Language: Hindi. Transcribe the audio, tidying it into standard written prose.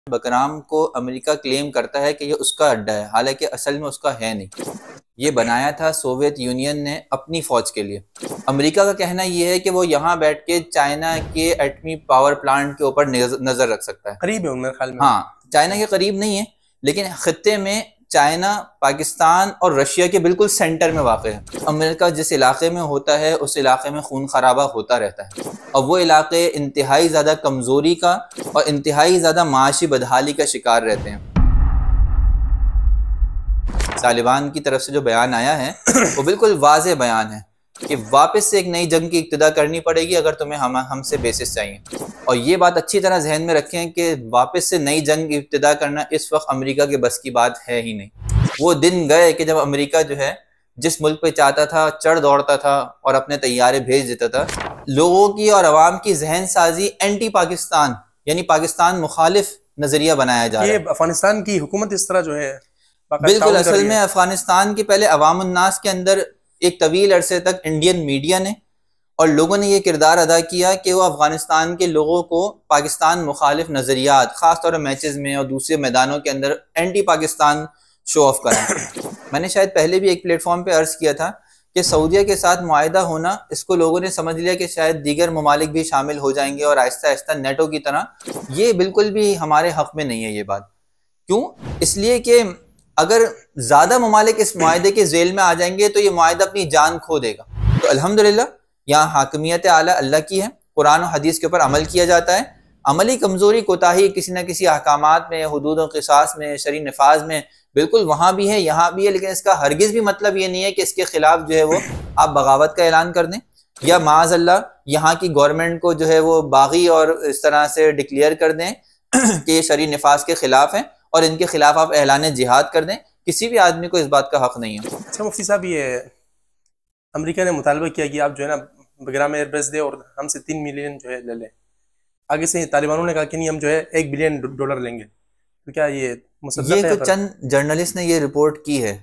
बकराम को अमेरिका क्लेम करता है कि ये उसका अड्डा है, हालांकि असल में उसका है नहीं। ये बनाया था सोवियत यूनियन ने अपनी फौज के लिए। अमेरिका का कहना ये है कि वो यहाँ बैठ के चाइना के एटमी पावर प्लांट के ऊपर नजर रख सकता है। करीब है उनमें ख्याल में। हाँ, चाइना के करीब नहीं है, लेकिन खत्ते में चाइना, पाकिस्तान और रशिया के बिल्कुल सेंटर में वाक़ है। अमेरिका जिस इलाके में होता है उस इलाके में खून खराबा होता रहता है, और वो इलाके इंतहाई ज़्यादा कमज़ोरी का और इंतहाई ज़्यादा माशी बदहाली का शिकार रहते हैं। तालिबान की तरफ से जो बयान आया है वो बिल्कुल वाज़ेह बयान है कि वापस से एक नई जंग की इब्तिदा करनी पड़ेगी अगर तुम्हें हमसे बेसिस चाहिए। और ये बात अच्छी तरह जहन में रखें कि वापस से नई जंग की इब्तिदा करना इस वक्त अमेरिका के बस की बात है ही नहीं। वो दिन गए कि जब अमेरिका जो है जिस मुल्क पे चाहता था चढ़ दौड़ता था और अपने तैयारे भेज देता था। लोगों की और अवाम की जहन साजी एंटी पाकिस्तान यानी पाकिस्तान मुखालिफ नजरिया बनाया जा रहा है। अफगानिस्तान की हुकूमत इस तरह जो है बिल्कुल, असल में अफगानिस्तान के पहले अवाम उन्नास के अंदर एक तवील अरसे तक इंडियन मीडिया ने और लोगों ने यह किरदार अदा किया कि वो अफगानिस्तान के लोगों को पाकिस्तान मुखालिफ नज़रियात ख़ासतौर पर मैचेस में और दूसरे मैदानों के अंदर एंटी पाकिस्तान शो ऑफ कराएं। मैंने शायद पहले भी एक प्लेटफॉर्म पे अर्ज़ किया था कि सऊदीया के साथ मुआहिदा होना, इसको लोगों ने समझ लिया कि शायद दीगर ममालिक भी शामिल हो जाएंगे और आहिस्ता आहिस्ता नेटो की तरह। ये बिल्कुल भी हमारे हक़ में नहीं है ये बात। क्यों? इसलिए कि अगर ज़्यादा ममालिक इस मुआहिदे के जेल में आ जाएंगे तो ये मुआहिदा अपनी जान खो देगा। तो अल्हम्दुलिल्लाह यहाँ हाकमियत आला अल्लाह की है, कुरान और हदीस के ऊपर अमल किया जाता है। अमली कमज़ोरी कोताही किसी न किसी अहकामात में, हुदूद और क़िसास में, शरी नफाज में बिल्कुल वहाँ भी है, यहाँ भी है, लेकिन इसका हरगिज़ भी मतलब ये नहीं है कि इसके खिलाफ जो है वो आप बगावत का ऐलान कर दें या माज़अल्लाह यहाँ की गवर्नमेंट को जो है वो बागी और इस तरह से डिक्लेयर कर दें कि ये शरी नफाज के खिलाफ हैं और इनके खिलाफ आप ऐलान जिहाद कर दें। किसी भी आदमी को इस बात का हक नहीं है। अच्छा मुफ्ती साहब, ये अमेरिका ने मुतालबा किया कि आप जो है ना बकराम एयरबेस दे और हमसे 3 मिलियन जो है ले लें। आगे से तालिबानों ने कहा कि नहीं, हम जो है $1 बिलियन लेंगे। तो क्या ये तो चंद जर्नलिस्ट ने ये रिपोर्ट की है